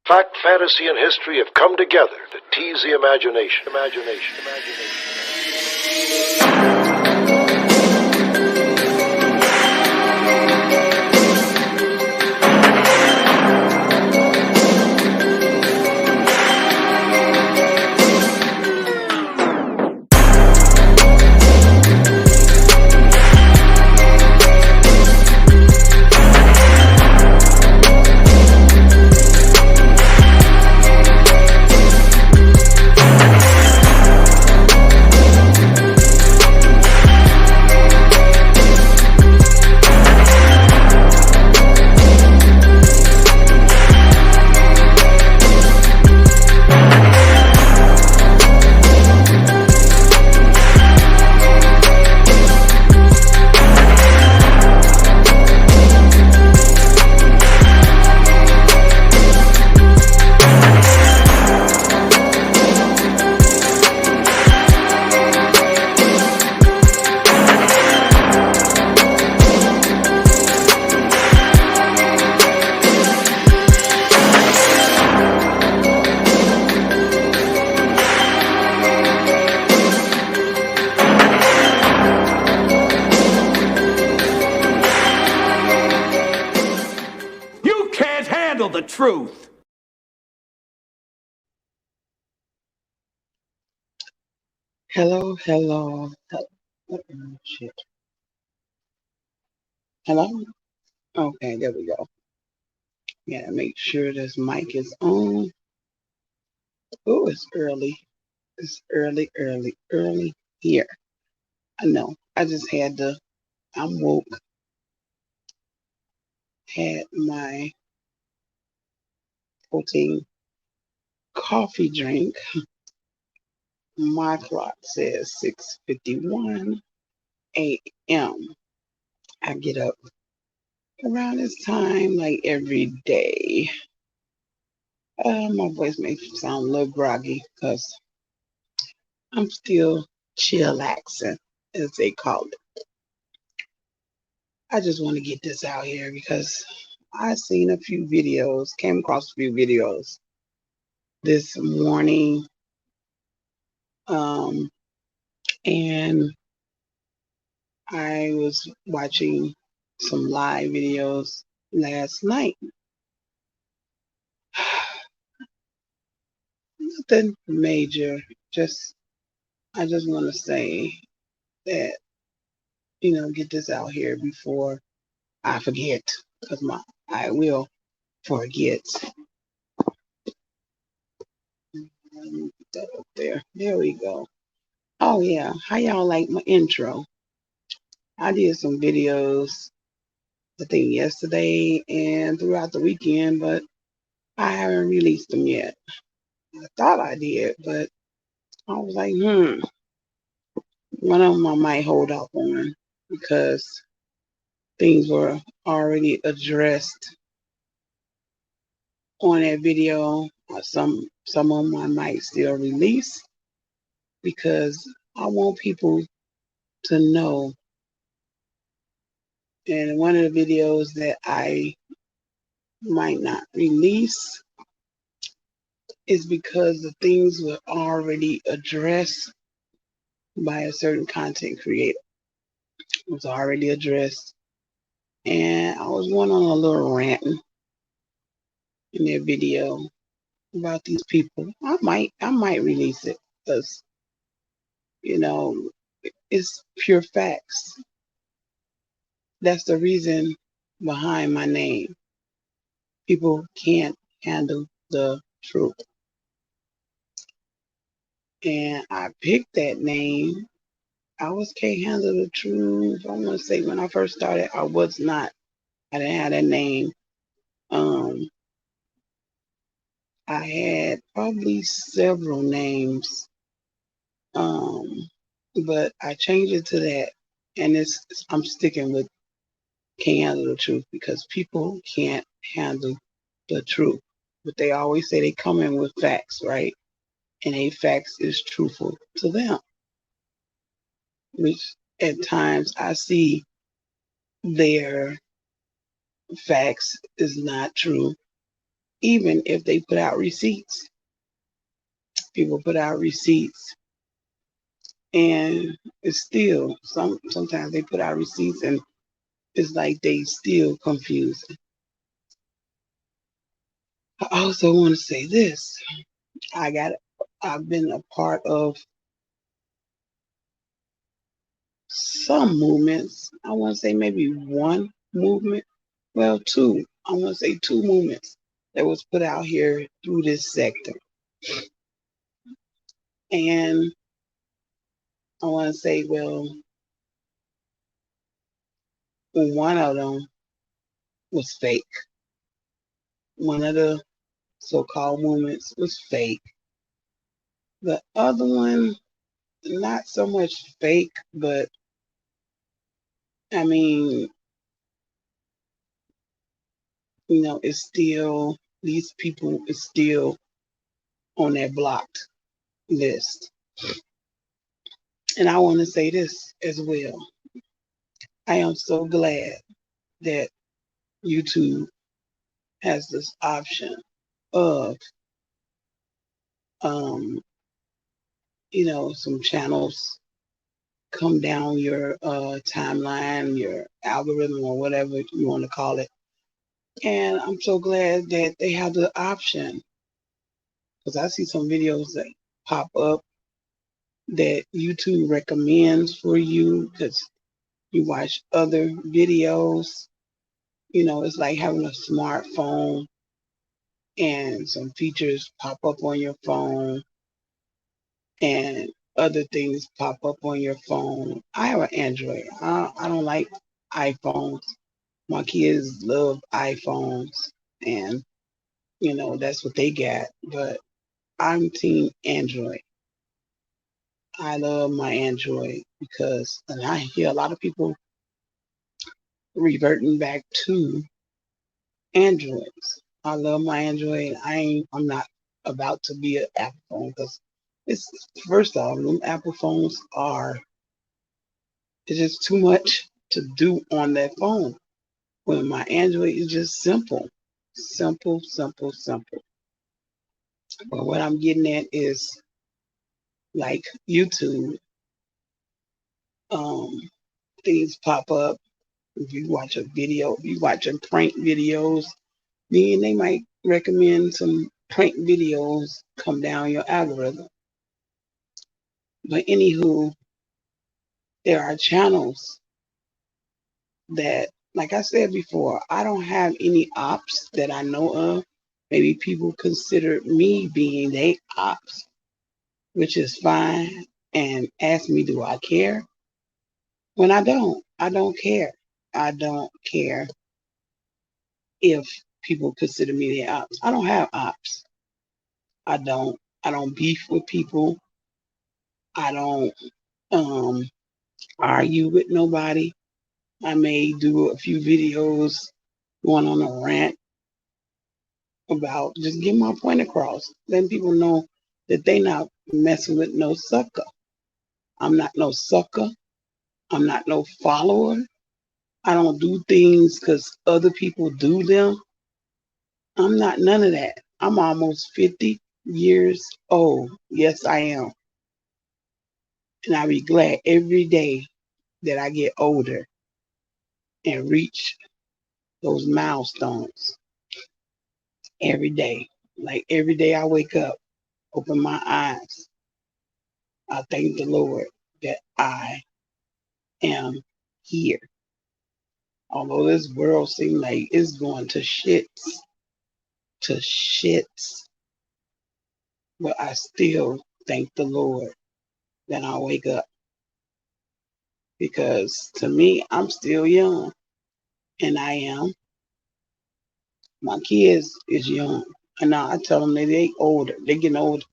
Fact, fantasy, and history have come together to tease the imagination. The truth. Hello. Shit. Hello? Okay, there we go. Yeah, make sure this mic is on. Oh, it's early. It's early here. I know. I just had I'm woke. Had my protein coffee drink. My clock says 6:51 a.m. I get up around this time like every day. My voice may sound a little groggy because I'm still chillaxing, as they call it. I just want to get this out here because I seen a few videos, came across a few videos this morning, and I was watching some live videos last night. Nothing major. I just want to say that, get this out here before I forget, because I will forget. Let me put that up there. There we go. Oh yeah, how y'all like my intro? I did some videos, I think yesterday and throughout the weekend, but I haven't released them yet. I thought I did, but I was like, one of them I might hold off on because things were already addressed on that video. Some of them I might still release because I want people to know. And one of the videos that I might not release is because the things were already addressed by a certain content creator. It was already addressed. And I was going on a little rant in their video about these people. I might release it because, it's pure facts. That's the reason behind my name. People can't handle the truth. And I picked that name. I can't handle the truth. I want to say when I first started, I was not. I didn't have that name. I had probably several names, but I changed it to that, and I'm sticking with can't handle the truth because people can't handle the truth. But they always say they come in with facts, right? And a facts is truthful to them, which at times I see their facts is not true even if they put out receipts, people put out receipts, and it's still sometimes they put out receipts and it's like they still confusing. I also want to say this. I've been a part of some movements. I want to say maybe one movement. Well, two. I want to say two movements that was put out here through this sector. And I want to say, well, one of them was fake. One of the so-called movements was fake. The other one, not so much fake, but I mean, it's still, these people is still on that blocked list. And I want to say this as well. I am so glad that YouTube has this option of, some channels come down your timeline, your algorithm, or whatever you want to call it. And I'm so glad that they have the option, because I see some videos that pop up that YouTube recommends for you because you watch other videos. It's like having a smartphone and some features pop up on your phone and other things pop up on your phone. I have an Android. I don't like iPhones. My kids love iPhones, and that's what they got. But I'm team Android. I love my Android because, and I hear a lot of people reverting back to Androids. I love my Android. I'm not about to be an Apple phone because it's, first off, them Apple phones it's just too much to do on that phone. When my Android is just simple, simple, simple, simple. But what I'm getting at is like YouTube, um, things pop up. If you watch a video, if you watching prank videos, then they might recommend some prank videos come down your algorithm. But anywho, there are channels that, like I said before, I don't have any ops that I know of. Maybe people consider me being they ops, which is fine, and ask me, do I care? When I don't. I don't care. I don't care if people consider me their ops. I don't have ops. I don't. I don't beef with people. I don't argue with nobody. I may do a few videos going on a rant about just getting my point across, letting people know that they not messing with no sucker. I'm not no sucker. I'm not no follower. I don't do things because other people do them. I'm not none of that. I'm almost 50 years old. Yes, I am. And I be glad every day that I get older and reach those milestones every day. Like every day I wake up, open my eyes, I thank the Lord that I am here. Although this world seems like it's going to shits, but I still thank the Lord that I wake up. Because to me, I'm still young, and I am. My kids is young, and now I tell them that they older. They getting older.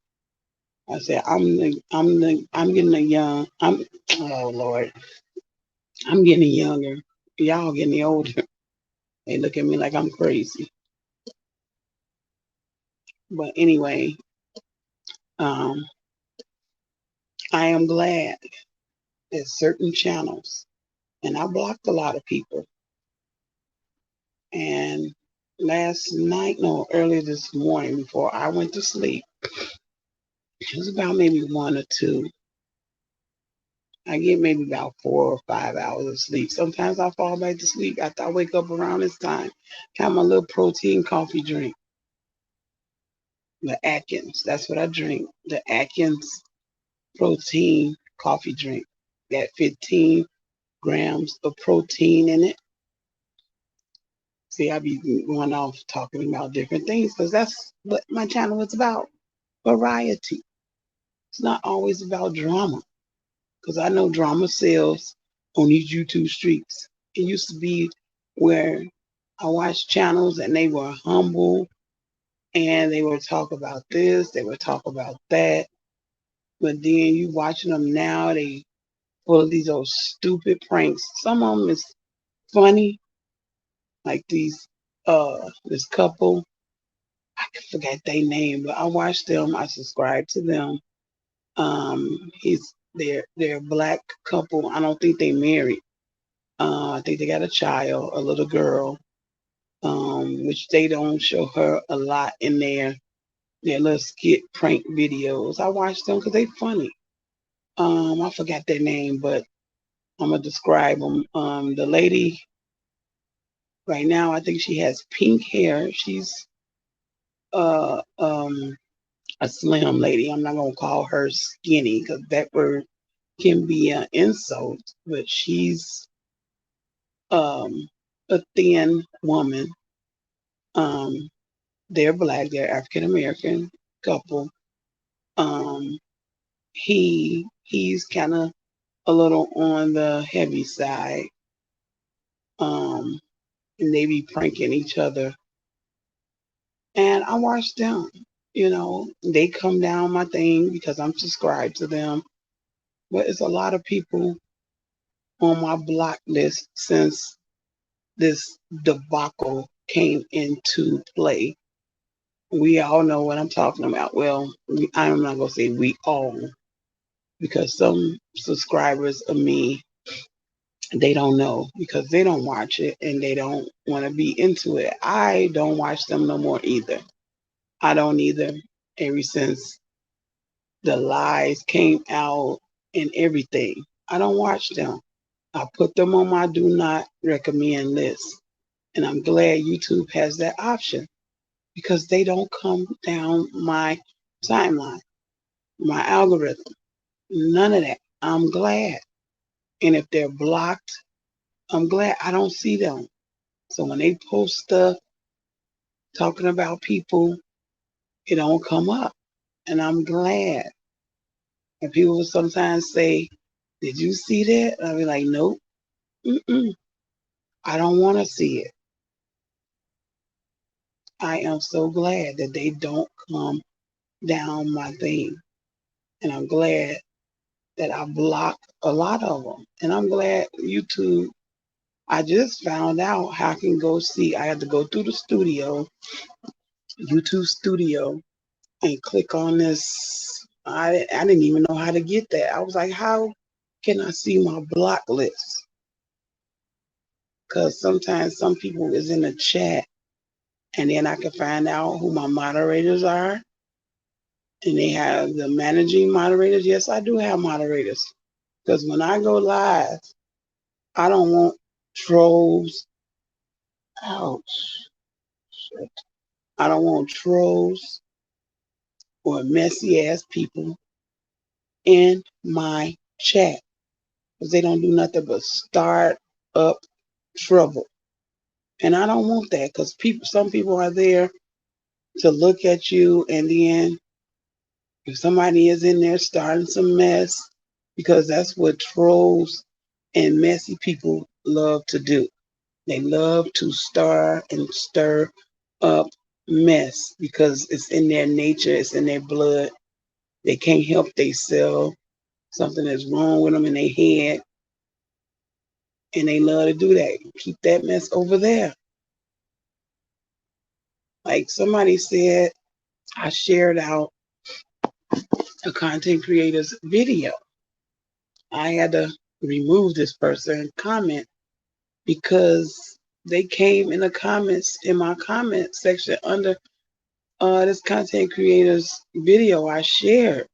I said I'm getting a young. Oh Lord, I'm getting younger. Y'all getting older. They look at me like I'm crazy. But anyway, um, I am glad that certain channels, and I blocked a lot of people, and last night, no, earlier this morning before I went to sleep. It was about maybe 1 or 2. I get maybe about 4 or 5 hours of sleep. Sometimes I fall back to sleep after I wake up around this time. Have my little protein coffee drink. The Atkins, that's what I drink. The Atkins protein coffee drink. Got 15 grams of protein in it. See, I be going off talking about different things because that's what my channel is about. Variety. It's not always about drama. Because I know drama sells on these YouTube streets. It used to be where I watched channels and they were humble and they would talk about this, they would talk about that. But then you watching them now, they full of these old stupid pranks. Some of them is funny, like this couple. I forget their name, but I watch them. I subscribe to them. They're a black couple. I don't think they married. I think they got a child, a little girl, which they don't show her a lot in their little skit prank videos. I watch them because they funny. I forgot their name, but I'm gonna describe them. The lady right now, I think she has pink hair. She's uh um a slim lady. I'm not gonna call her skinny because that word can be an insult, but she's um a thin woman. Um, they're black, they're African American couple. Um, he's kind of a little on the heavy side. Um, and they be pranking each other. And I watch them. They come down my thing because I'm subscribed to them. But it's a lot of people on my block list since this debacle came into play. We all know what I'm talking about. Well, I'm not going to say we all, because some subscribers of me, they don't know because they don't watch it and they don't want to be into it. I don't watch them no more either. I don't either. Ever since the lies came out and everything, I don't watch them. I put them on my do not recommend list. And I'm glad YouTube has that option because they don't come down my timeline, my algorithm. None of that. I'm glad. And if they're blocked, I'm glad I don't see them. So when they post stuff talking about people, it don't come up. And I'm glad. And people will sometimes say, "Did you see that?" And I'll be like, "Nope. Mm-mm. I don't want to see it." I am so glad that they don't come down my thing. And I'm glad that I blocked a lot of them. And I'm glad YouTube, I just found out how I can go see. I had to go through the studio, YouTube studio, and click on this. I didn't even know how to get that. I was like, how can I see my block list? Because sometimes some people is in the chat and then I can find out who my moderators are. And they have the managing moderators. Yes, I do have moderators. Because when I go live, I don't want trolls. Ouch. Shit. I don't want trolls or messy ass people in my chat. Because they don't do nothing but start up trouble. And I don't want that because some people are there to look at you, and then if somebody is in there starting some mess, because that's what trolls and messy people love to do. They love to stir up mess because it's in their nature, it's in their blood. They can't help themselves. Something is wrong with them in their head, and they love to do that. Keep that mess over there. Like somebody said, I shared out a content creator's video. I had to remove this person comment because they came in the comments in my comment section under this content creator's video I shared.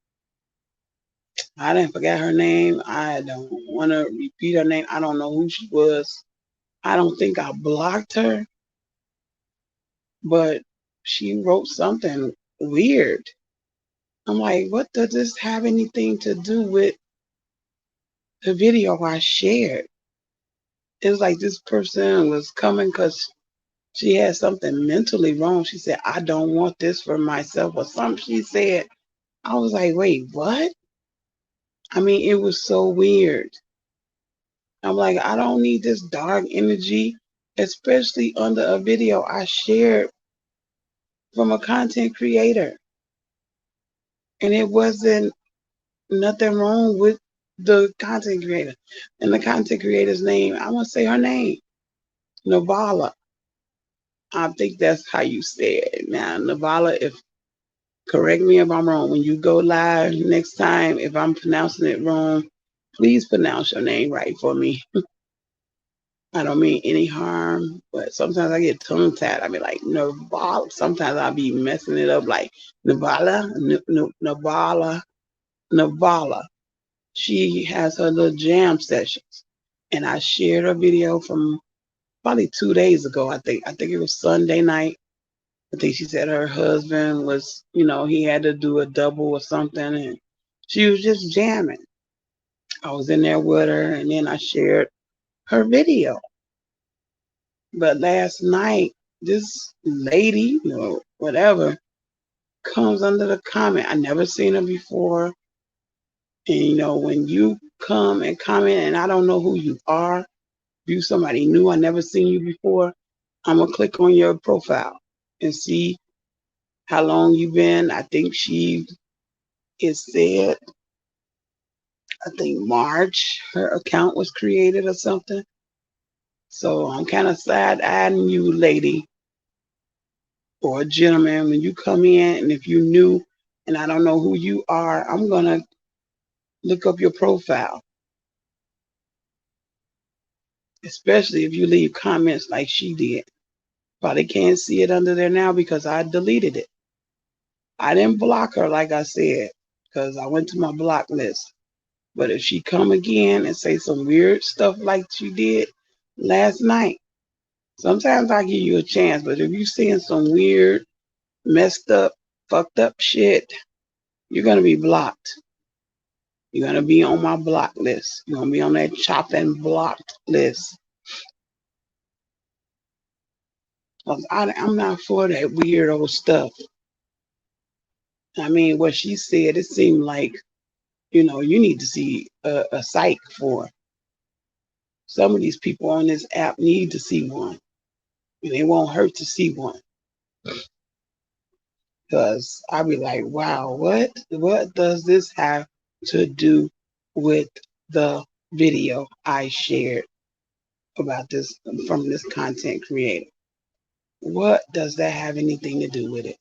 I didn't forget her name. I don't want to repeat her name. I don't know who she was. I don't think I blocked her, but she wrote something weird. I'm like, what does this have anything to do with the video I shared? It was like this person was coming because she had something mentally wrong. She said, I don't want this for myself or something she said. I was like, wait, what? I mean, it was so weird. I'm like, I don't need this dark energy, especially under a video I shared from a content creator. And it wasn't nothing wrong with the content creator. And the content creator's name, I want to say her name, Navala. I think that's how you say it. Now, Navala, if correct me if I'm wrong. When you go live next time, if I'm pronouncing it wrong, please pronounce your name right for me. I don't mean any harm, but sometimes I get tongue tied. I be like Navala. Sometimes I'll be messing it up like Navala, Navala, Navala. She has her little jam sessions, and I shared a video from probably 2 days ago. I think it was Sunday night. I think she said her husband was, he had to do a double or something, and she was just jamming. I was in there with her, and then I shared her video. But last night, this lady, whatever, comes under the comment. I never seen her before. And when you come and comment, and I don't know who you are, you somebody new, I never seen you before, I'm gonna click on your profile and see how long you've been. I think said, I think March, her account was created or something. So I'm kind of side-eyeing you, lady, or gentleman, when you come in, and if you new and I don't know who you are, I'm going to look up your profile, especially if you leave comments like she did. Probably can't see it under there now because I deleted it. I didn't block her, like I said, because I went to my block list. But if she come again and say some weird stuff like she did last night, sometimes I give you a chance. But if you're seeing some weird, messed up, fucked up shit, you're going to be blocked. You're going to be on my block list. You're going to be on that chopped and blocked list. I'm not for that weird old stuff. I mean, what she said, it seemed like, you need to see a psych for. Some of these people on this app need to see one. And it won't hurt to see one. Because I'll be like, wow, what does this have to do with the video I shared about this from this content creator? What does that have anything to do with it?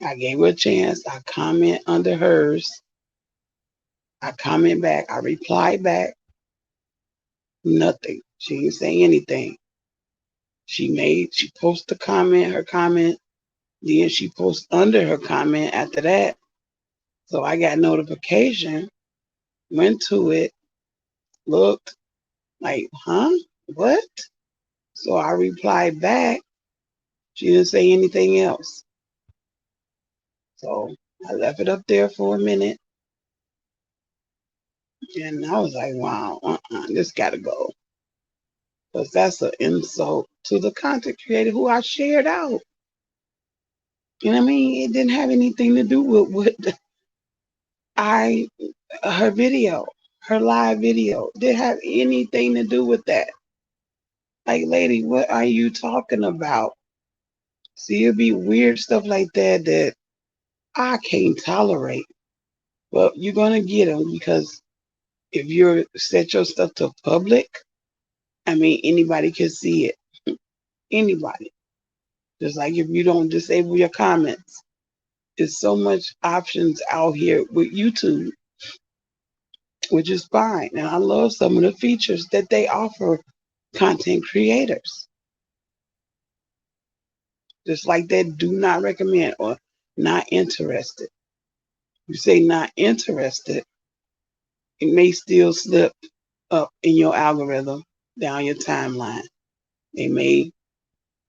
I gave her a chance. I comment under hers. I comment back. I reply back. Nothing. She didn't say anything. She posted her comment. Then she posted under her comment after that. So I got notification, went to it, looked like, huh? What? So I replied back. She didn't say anything else. So I left it up there for a minute. And I was like, wow, this got to go. Because that's an insult to the content creator who I shared out. You know what I mean? It didn't have anything to do with her video, her live video. Didn't have anything to do with that. Like, lady, what are you talking about? See, it'd be weird stuff like that I can't tolerate. But you're going to get them because if you set your stuff to public, I mean, anybody can see it. Anybody. Just like if you don't disable your comments. There's so much options out here with YouTube, which is fine. And I love some of the features that they offer content creators. Just like that, do not recommend or not interested. You say not interested, it may still slip up in your algorithm down your timeline. They may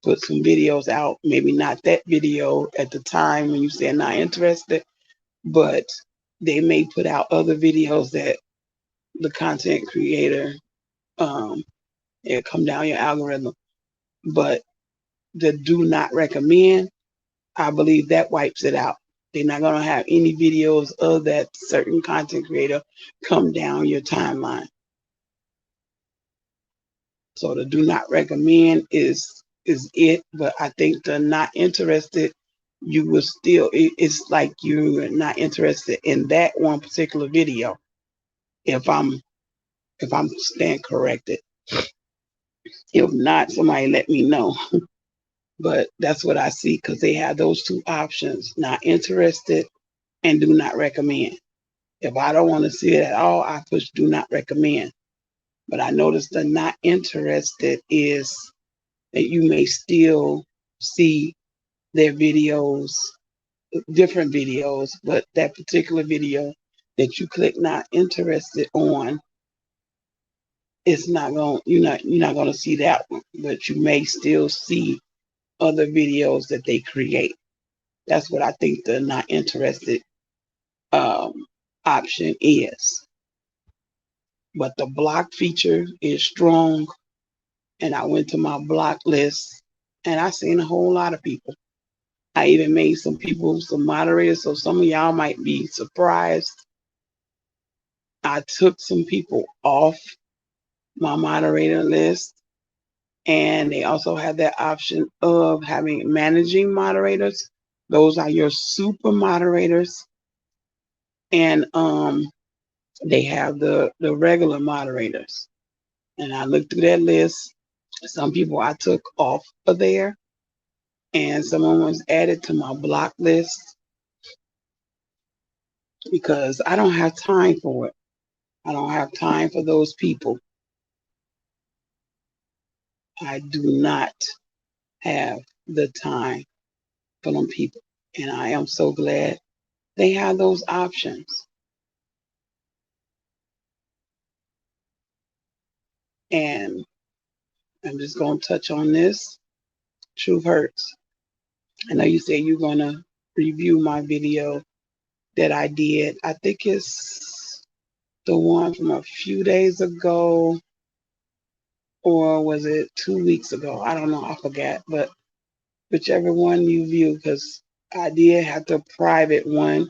put some videos out, maybe not that video at the time when you said not interested, but they may put out other videos that the content creator it come down your algorithm. But the do not recommend, I believe that wipes it out. They're not gonna have any videos of that certain content creator come down your timeline. So the do not recommend is it, but I think the not interested, you will still it's like you're not interested in that one particular video. If I'm stand corrected. If not, somebody let me know. But that's what I see because they have those two options: not interested and do not recommend. If I don't want to see it at all, I push do not recommend. But I noticed the not interested is that you may still see their videos, different videos, but that particular video that you click not interested on, it's not going you're not going to see that one, but you may still see other videos that they create. That's what I think the not interested um, option is. But the block feature is strong, and I went to my block list, and I seen a whole lot of people. I even made some people some moderators, so some of y'all might be surprised. I took some people off my moderator list, and they also have that option of having managing moderators. Those are your super moderators, and they have the regular moderators. And I looked through that list. Some people I took off of there, and someone was added to my block list because I don't have time for it. I don't have time for those people. I do not have the time for them people. And I am so glad they have those options. And I'm just going to touch on this. Truth hurts. I know you said you're going to review my video that I did. I think it's the one from a few days ago, or was it 2 weeks ago? I don't know. I forgot. But whichever one you view, because I did have the private one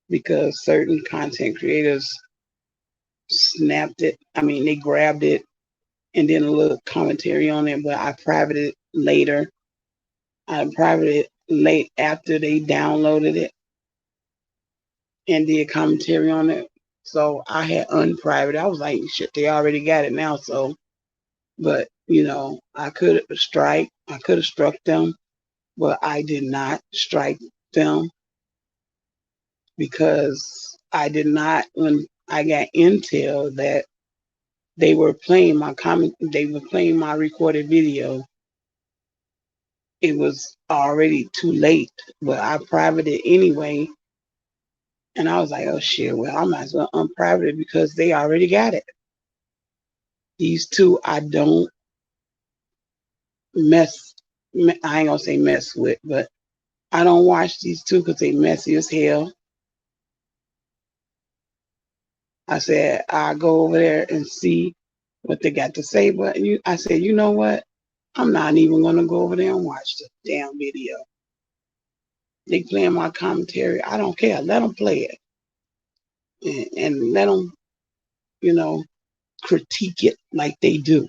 because certain content creators snapped it. I mean, they grabbed it and then a little commentary on it, but I privated it later. I privated it late after they downloaded it and did commentary on it. So I had unprivate. I was like, shit, they already got it now. So, but I could have struck them, but I did not strike them because I did not, when I got intel that they were playing they were playing my recorded video. It was already too late, but I privated it anyway. And I was like, oh shit, well, I might as well unprivate it because they already got it. These two, I don't mess, I ain't gonna say mess with, but I don't watch these two because they messy as hell. I said, I'll go over there and see what they got to say. But I said, you know what? I'm not even going to go over there and watch the damn video. They playing my commentary. I don't care. Let them play it. And let them, critique it like they do.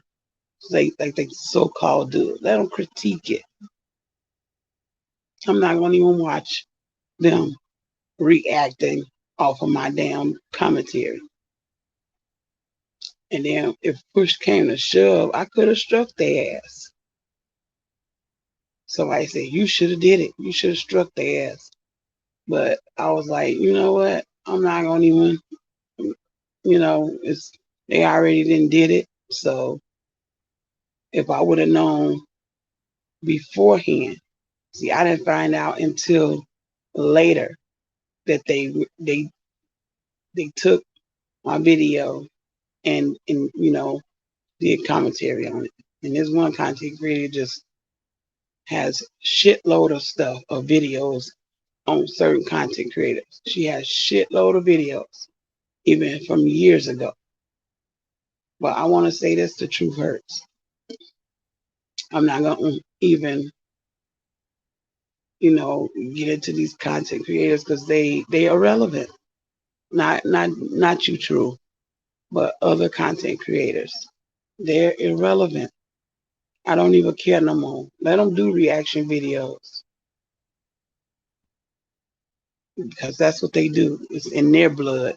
Like they so-called do. Let them critique it. I'm not going to even watch them reacting off of my damn commentary. And then if push came to shove, I could have struck their ass. Somebody said, you should have did it. You should have struck their ass. But I was like, you know what? I'm not going to even, they already didn't did it. So if I would have known beforehand. See, I didn't find out until later that they took my video and did commentary on it. And this one content creator just has shitload of stuff of videos on certain content creators. She has shitload of videos, even from years ago. But I want to say this: the truth hurts. I'm not gonna even, get into these content creators because they are relevant. Not you, true, but other content creators. They're irrelevant. I don't even care no more. Let them do reaction videos because that's what they do. It's in their blood.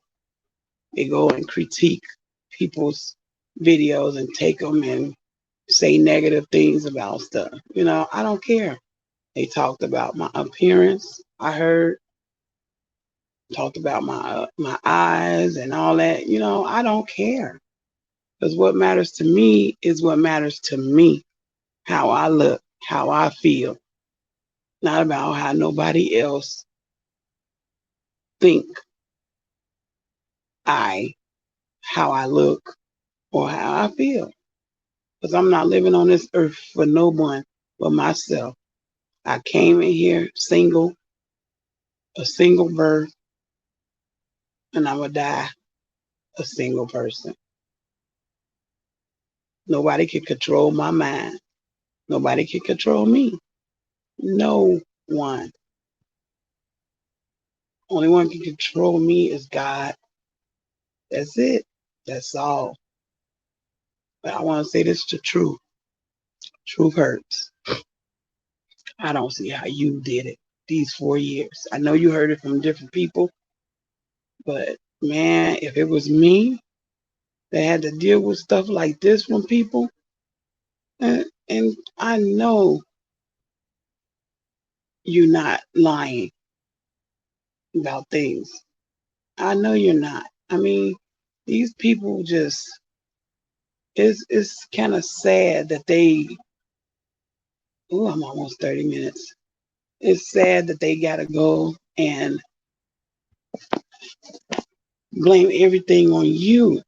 They go and critique people's videos and take them and say negative things about stuff. I don't care. They talked about my appearance. I heard talked about my eyes and all that. I don't care because what matters to me is what matters to me. How I look, how I feel, not about how nobody else think how I look or how I feel. Because I'm not living on this earth for no one but myself. I came in here single, a single birth, and I'm going to die a single person. Nobody can control my mind. Nobody can control me. No one. Only one can control me is God. That's it. That's all. But I want to say this to truth. Truth hurts. I don't see how you did it these 4 years. I know you heard it from different people, but man, if it was me that had to deal with stuff like this from people, and I know you're not lying about things. I know you're not. I mean, these people just, it's kind of sad that I'm almost 30 minutes. It's sad that they got to go and blame everything on you,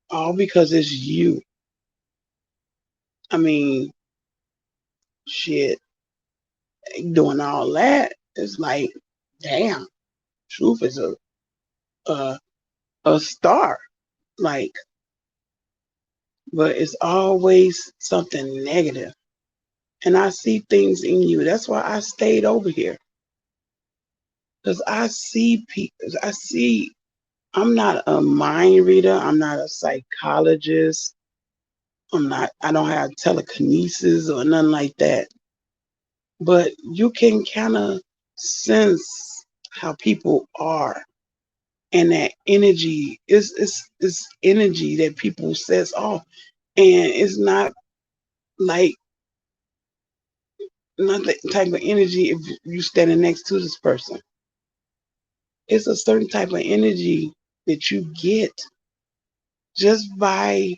all because it's you. I mean, shit, doing all that, it's like, damn, Truth is a a star. Like, but it's always something negative. And I see things in you. That's why I stayed over here. Because I see people, I'm not a mind reader. I'm not a psychologist. I don't have telekinesis or nothing like that. But you can kind of sense how people are. And that energy is energy that people sets off. And it's not like not the type of energy if you standing next to this person. It's a certain type of energy that you get just by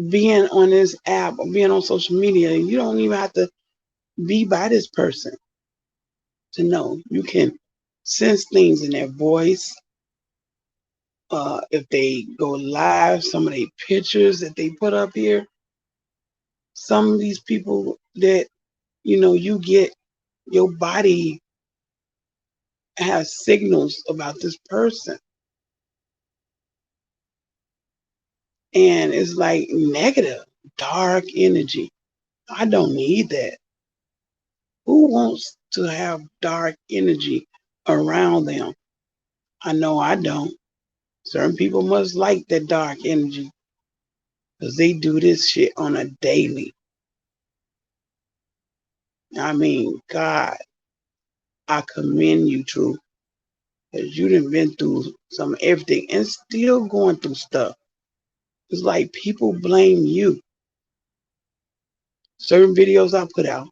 being on this app or being on social media. You don't even have to be by this person to know. You can sense things in their voice. If they go live, some of the pictures that they put up here, some of these people that you get, your body has signals about this person, and it's like negative, dark energy. I don't need that. Who wants to have dark energy around them? I know I don't. Certain people must like that dark energy because they do this shit on a daily. I mean, God, I commend you, True, because you done been through some everything and still going through stuff. It's like people blame you. Certain videos I put out,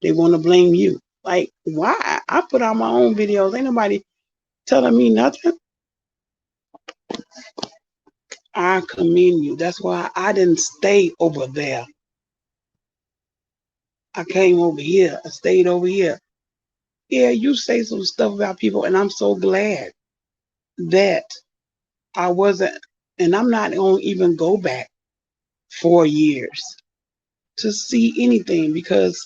they want to blame you. Like, why? I put out my own videos. Ain't nobody telling me nothing. I commend you. That's why I didn't stay over there. I came over here. I stayed over here. Yeah, you say some stuff about people, and I'm so glad that I wasn't, and I'm not going to even go back 4 years to see anything because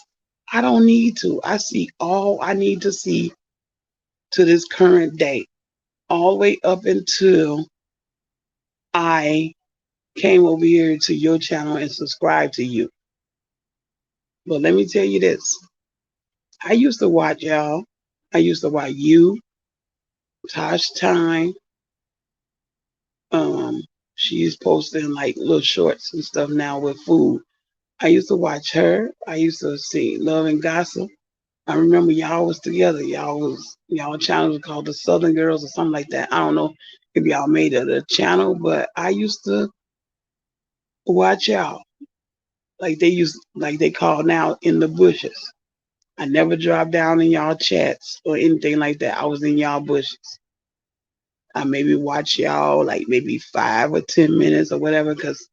I don't need to. I see all I need to see to this current day, all the way up until I came over here to your channel and subscribed to you. But let me tell you this. I used to watch y'all. I used to watch you, Tosh Time. Um, she's posting like little shorts and stuff now with food. I used to watch her. I used to see Love and Gossip. I remember y'all was together. Y'all channel was called the Southern Girls or something like that. I don't know if y'all made it a channel, but I used to watch y'all like they call now in the bushes. I never dropped down in y'all chats or anything like that. I was in y'all bushes. I maybe watch y'all like maybe 5 or 10 minutes or whatever because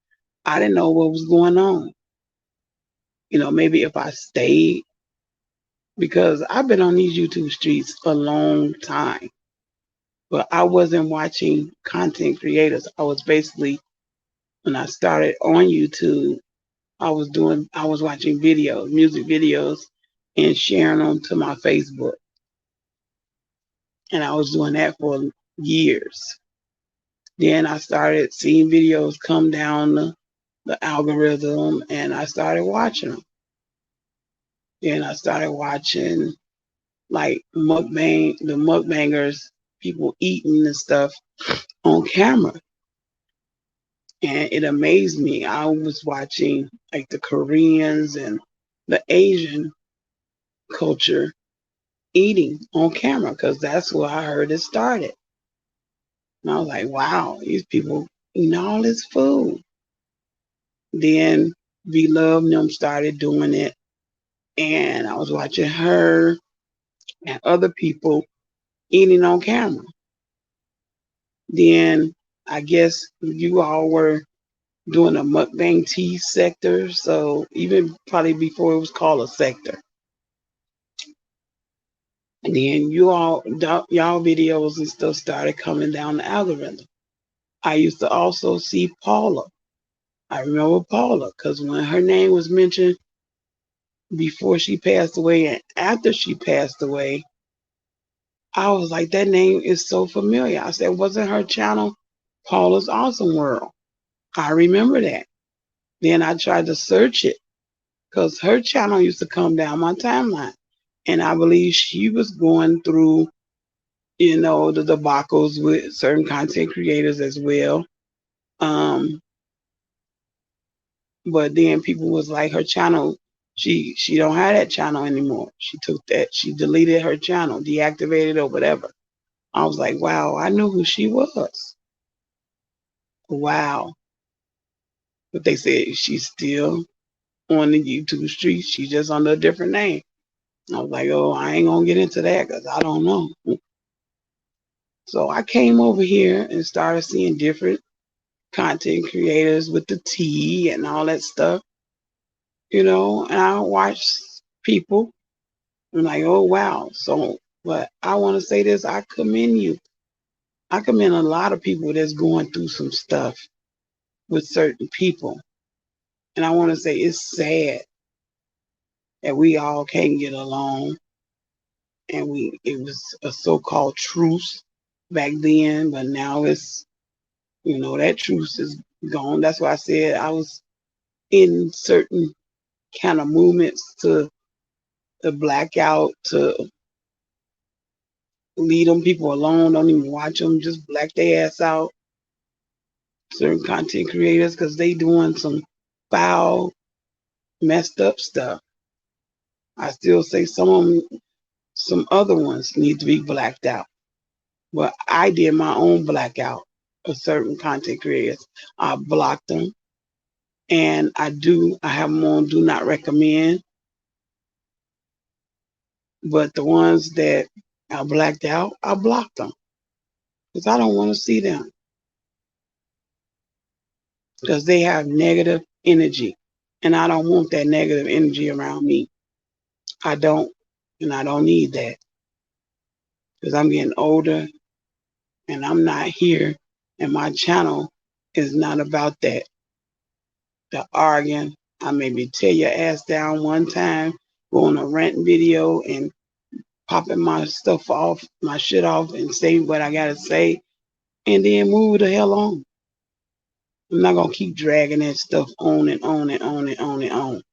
I didn't know what was going on. Maybe if I stayed because I've been on these YouTube streets a long time, but I wasn't watching content creators. I was basically when I started on YouTube, I was watching videos, music videos, and sharing them to my Facebook, and I was doing that for years. Then I started seeing videos come down the algorithm, and I started watching them. Then I started watching like the mukbangers, people eating and stuff on camera. And it amazed me. I was watching like the Koreans and the Asian culture eating on camera because that's where I heard it started. And I was like, wow, these people eating all this food. Then V Love and them started doing it. And I was watching her and other people eating on camera. Then I guess you all were doing a mukbang tea sector. So even probably before it was called a sector. And then y'all videos and stuff started coming down the algorithm. I used to also see Paula. I remember Paula because when her name was mentioned before she passed away and after she passed away, I was like, that name is so familiar. I said, wasn't her channel Paula's Awesome World? I remember that. Then I tried to search it because her channel used to come down my timeline. And I believe she was going through, the debacles with certain content creators as well. But then people was like, her channel, she don't have that channel anymore. She deleted her channel, deactivated or whatever. I was like, wow, I knew who she was. Wow. But they said she's still on the YouTube streets. She's just under a different name. I was like, oh, I ain't gonna get into that because I don't know. So I came over here and started seeing different content creators with the tea and all that stuff, and I watched people. I'm like, oh wow. So, but I want to say this: I commend you. I commend a lot of people that's going through some stuff with certain people, and I want to say it's sad that we all can't get along, and it was a so-called truce back then, but now it's that truce is gone. That's why I said I was in certain kind of movements to the blackout to leave them people alone. Don't even watch them. Just black their ass out. Certain content creators because they doing some foul, messed up stuff. I still say some other ones need to be blacked out. But I did my own blackout of certain content creators. I blocked them, and I have them on do not recommend. But the ones that I blacked out, I blocked them because I don't want to see them. because they have negative energy. And I don't want that negative energy around me. I don't. And I don't need that because I'm getting older and I'm not here. And my channel is not about that. The arguing. I maybe tear your ass down one time, go on a rant video and popping my stuff off, my shit off, and say what I gotta say, and then move the hell on. I'm not gonna keep dragging that stuff on and on and on and on and on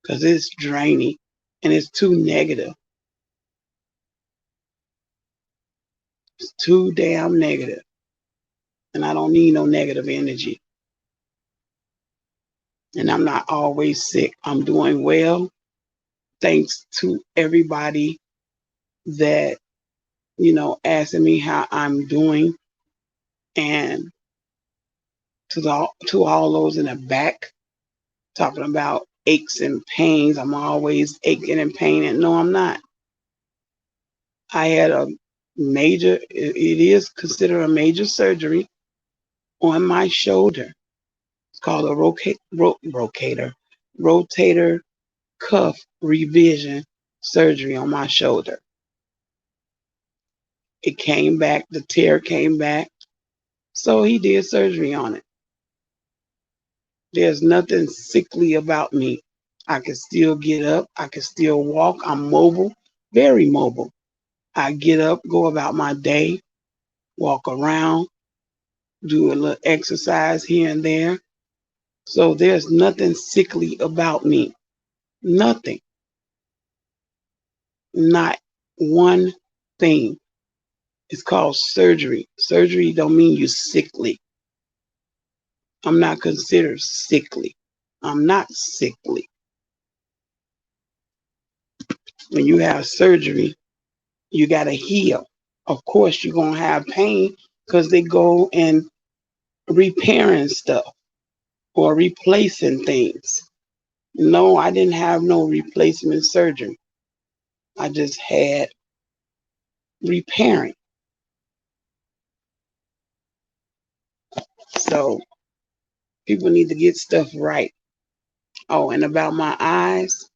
because it's draining and it's too negative. It's too damn negative, and I don't need no negative energy. And I'm not always sick. I'm doing well, thanks to everybody that asking me how I'm doing, and to all those in the back talking about aches and pains. I'm always aching and paining. No, I'm not. I had a major, it is considered a major surgery on my shoulder. It's called a rotator cuff revision surgery on my shoulder. It came back, the tear came back. So he did surgery on it. There's nothing sickly about me. I can still get up. I can still walk. I'm mobile, very mobile. I get up, go about my day, walk around, do a little exercise here and there. So there's nothing sickly about me. Nothing. Not one thing. It's called surgery. Surgery don't mean you sickly. I'm not considered sickly. I'm not sickly. When you have surgery, you got to heal. Of course, you're going to have pain because they go and repairing stuff or replacing things. No, I didn't have no replacement surgery. I just had repairing. So people need to get stuff right. Oh, and about my eyes,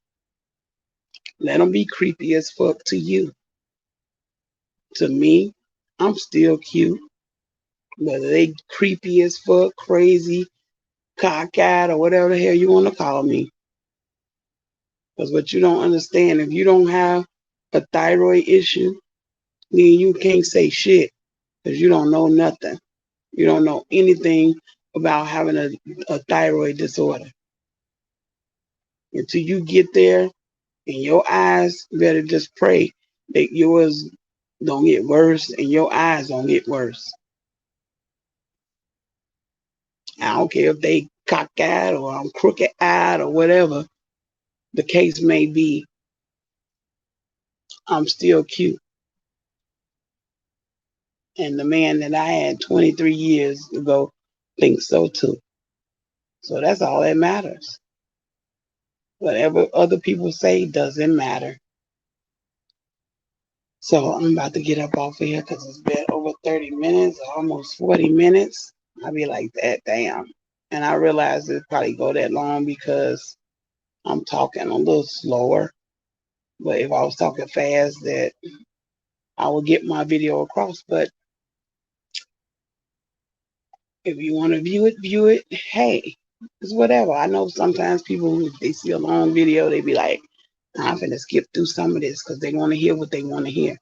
let them be creepy as fuck to you. To me, I'm still cute. Whether they creepy as fuck, crazy, cockeyed, or whatever the hell you want to call me. Because what you don't understand, if you don't have a thyroid issue, then you can't say shit because you don't know nothing. You don't know anything about having a thyroid disorder. Until you get there, and your eyes better just pray that yours don't get worse and your eyes don't get worse. I don't care if they cockeyed or I'm crooked eyed or whatever the case may be. I'm still cute. And the man that I had 23 years ago thinks so too. So that's all that matters. Whatever other people say doesn't matter. So I'm about to get up off of here because it's been over 30 minutes, almost 40 minutes. I'll be like that, damn. And I realize it probably go that long because I'm talking a little slower. But if I was talking fast, that I would get my video across. But if you want to view it. Hey, it's whatever. I know sometimes people, if they see a long video, they be like, I'm finna skip through some of this because they want to hear what they want to hear.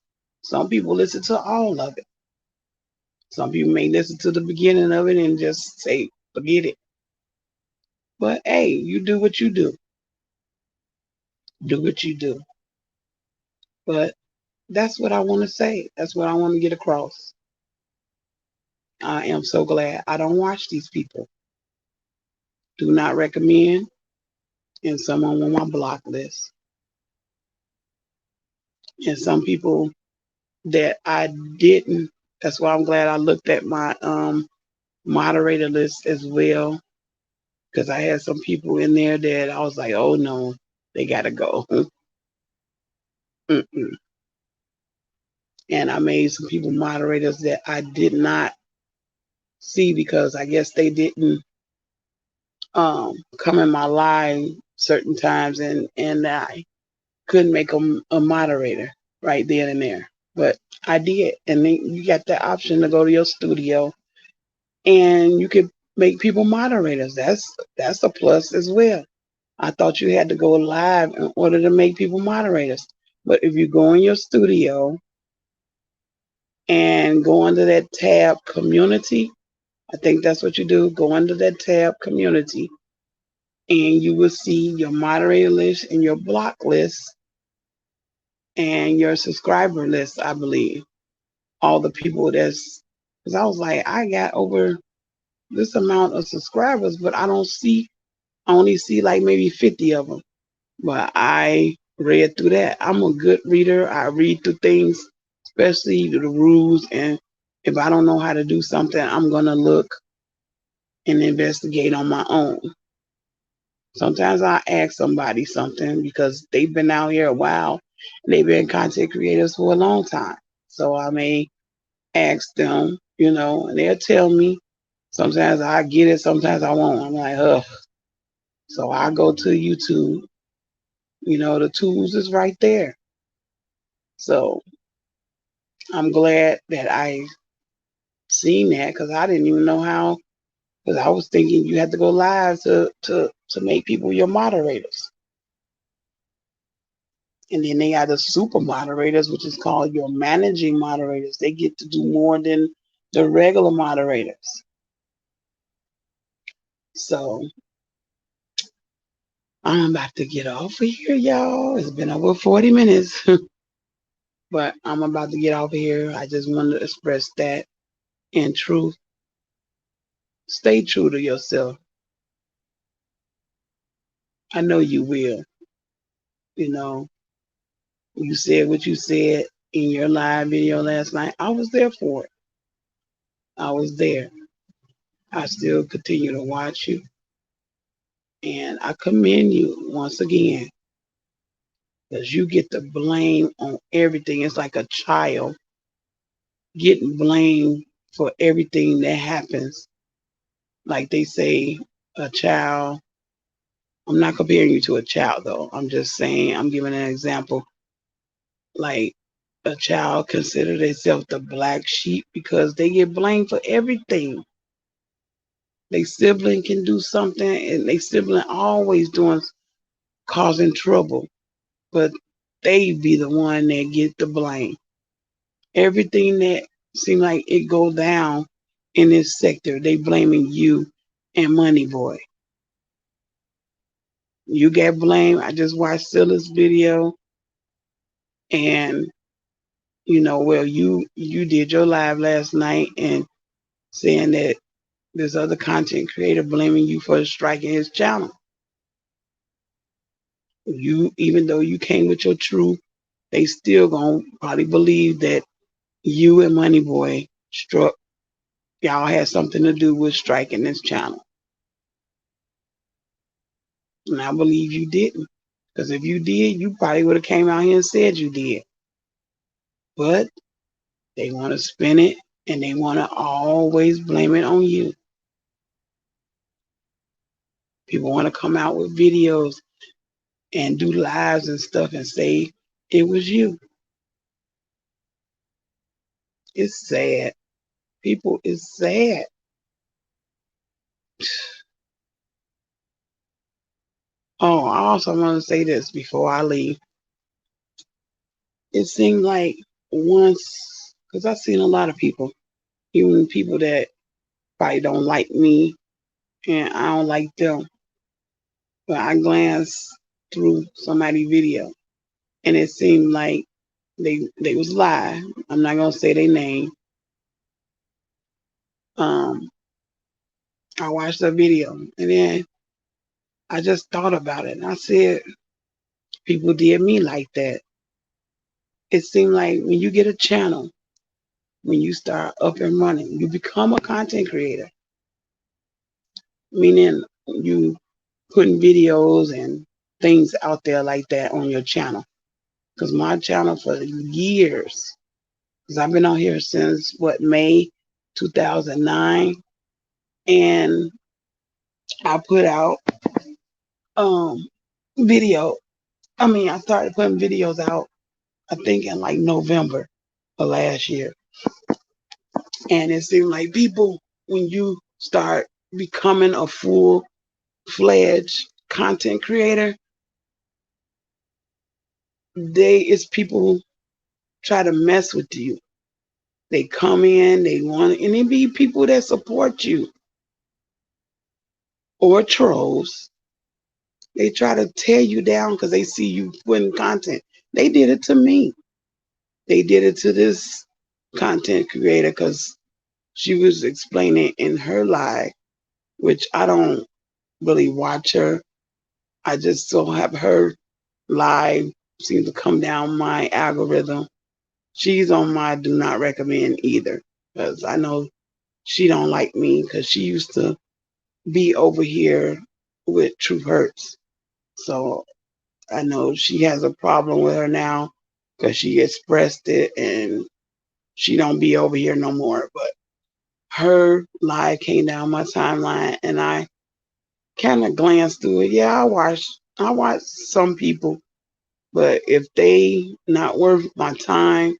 Some people listen to all of it. Some people may listen to the beginning of it and just say, forget it. But hey, you do what you do. Do what you do. But that's what I want to say. That's what I want to get across. I am so glad I don't watch these people. Do not recommend, and someone on my block list. And some people that I didn't. That's why I'm glad I looked at my moderator list as well, because I had some people in there that I was like, oh no, they gotta go. Mm-mm. And I made some people moderators that I did not see because I guess they didn't come in my live certain times, and I couldn't make them a moderator right then and there, but I did. And then you got the option to go to your studio and you could make people moderators. That's a plus as well. I thought you had to go live in order to make people moderators. But if you go in your studio and go under that tab community, I think that's what you do. Go under that tab community and you will see your moderator list and your block list and your subscriber list, I believe. All the people because I was like, I got over this amount of subscribers, but I only see like maybe 50 of them. But I read through that. I'm a good reader. I read through things, especially the rules. And if I don't know how to do something, I'm going to look and investigate on my own. Sometimes I ask somebody something because they've been out here a while and they've been content creators for a long time. So I may ask them, and they'll tell me. Sometimes I get it, sometimes I won't. I'm like, ugh. So I go to YouTube. The tools is right there. So I'm glad that I seen that because I didn't even know how. Because I was thinking you had to go live to make people your moderators. And then they got the super moderators, which is called your managing moderators. They get to do more than the regular moderators. So I'm about to get off of here, y'all. It's been over 40 minutes. But I'm about to get off of here. I just wanted to express that in truth. Stay true to yourself. I know you will. You said what you said in your live video last night. I was there for it. I was there. I still continue to watch you. And I commend you once again because you get the blame on everything. It's like a child getting blamed for everything that happens. Like they say, a child. I'm not comparing you to a child, though. I'm just saying, I'm giving an example. Like a child consider themselves the black sheep because they get blamed for everything. They sibling can do something and they sibling always causing trouble, but they be the one that get the blame. Everything that seem like it go down in this sector, they blaming you and Money Boy. You get blamed. I just watched Silla's video and you did your live last night and saying that this other content creator blaming you for striking his channel. Even though you came with your truth, they still gonna probably believe that you and Money Boy y'all had something to do with striking this channel. And I believe you didn't. Because if you did, you probably would have came out here and said you did. But they want to spin it and they want to always blame it on you. People want to come out with videos and do lives and stuff and say it was you. It's sad. People, it's sad. Oh, I also want to say this before I leave. It seemed like once, because I've seen a lot of people, even people that probably don't like me and I don't like them, but I glanced through somebody's video and it seemed like they was live. I'm not gonna say their name. I watched the video and then I just thought about it and I said, people did me like that. It seemed like when you get a channel, when you start up and running, you become a content creator. Meaning you putting videos and things out there like that on your channel. Because my channel for years, because I've been on here since May 2009, and I put out um video. I started putting videos out, I think in like November of last year. And it seemed like people, when you start becoming a full-fledged content creator, it's people who try to mess with you. They come in, and it be people that support you or trolls. They try to tear you down because they see you putting content. They did it to me. They did it to this content creator because she was explaining in her live, which I don't really watch her. I just so have her live seem to come down my algorithm. She's on my do not recommend either because I know she don't like me because she used to be over here with True Hurts. So I know she has a problem with her now because she expressed it and she don't be over here no more. But her live came down my timeline and I kind of glanced through it. Yeah, I watch some people, but if they not worth my time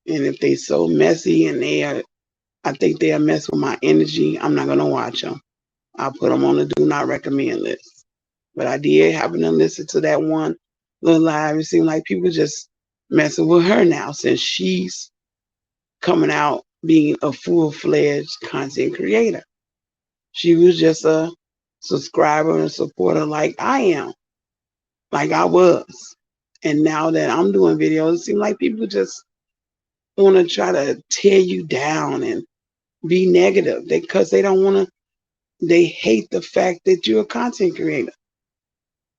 and if they so messy and I think they are mess with my energy, I'm not gonna watch them. I'll put them on the do not recommend list. But I did happen to listen to that one little live. It seemed like people just messing with her now since she's coming out being a full-fledged content creator. She was just a subscriber and supporter like I am, like I was. And now that I'm doing videos, it seems like people just want to try to tear you down and be negative because they don't want to, they hate the fact that you're a content creator.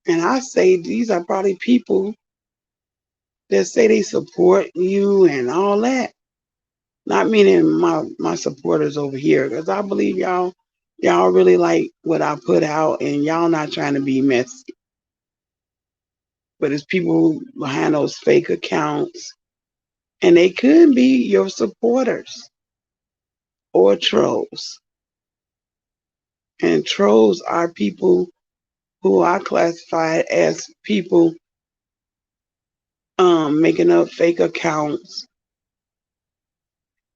And I say these are probably people that say they support you and all that. Not meaning my supporters over here, because I believe y'all really like what I put out, and y'all not trying to be messy. But it's people behind those fake accounts, and they could be your supporters or trolls. And trolls are people who I classify as people making up fake accounts,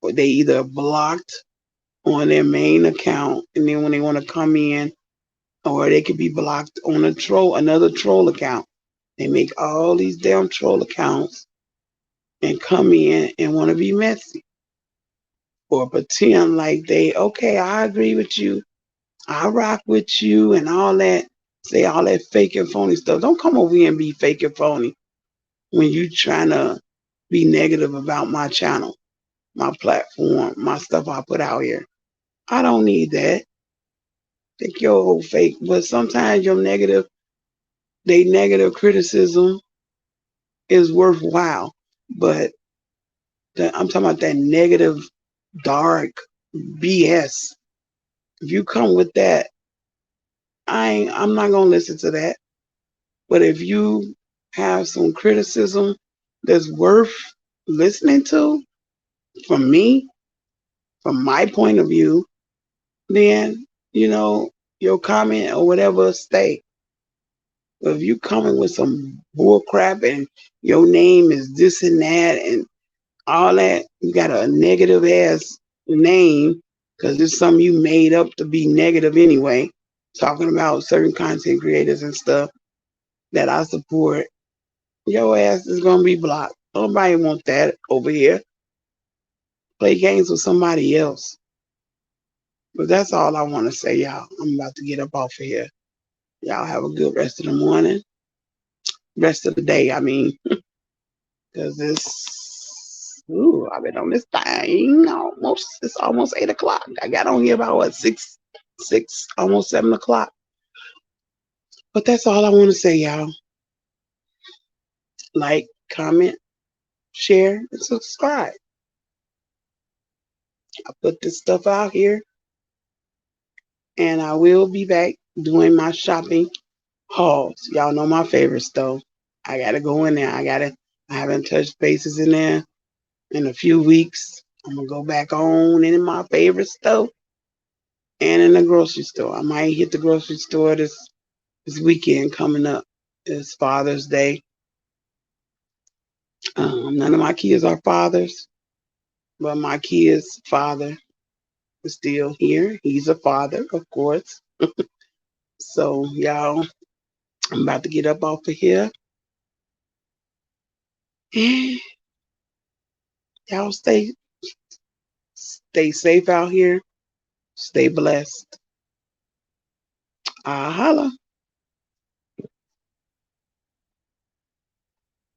or they either blocked on their main account, and then when they want to come in, or they could be blocked on another troll account. They make all these damn troll accounts and come in and want to be messy or pretend like okay, I agree with you, I rock with you, and all that. Say all that fake and phony stuff. Don't come over here and be fake and phony when you trying to be negative about my channel, my platform, my stuff I put out here. I don't need that. Think your old fake, but sometimes they negative criticism is worthwhile. But I'm talking about that negative, dark BS. If you come with that, I'm not gonna listen to that. But if you have some criticism that's worth listening to from me, from my point of view, then your comment or whatever stay. But if you coming with some bull crap and your name is this and that and all that, you got a negative ass name because it's something you made up to be negative anyway, talking about certain content creators and stuff that I support, your ass is gonna be blocked. Nobody want that over here. Play games with somebody else. But that's all I want to say, y'all. I'm about to get up off of here. Y'all have a good rest of the morning, rest of the day. I mean, because I've been on this thing it's almost 8 o'clock. I got on here about what, six, almost 7 o'clock. But that's all I want to say, y'all. Like, comment, share, and subscribe. I put this stuff out here, and I will be back doing my shopping hauls. Y'all know my favorite stuff. I gotta go in there. I haven't touched bases in there in a few weeks. I'm gonna go back on in my favorite stuff and in the grocery store. I might hit the grocery store this weekend coming up. It's Father's Day. None of my kids are fathers, but my kid's father is still here. He's a father, of course. So y'all, I'm about to get up off of here. Y'all stay safe out here. Stay blessed. Holla.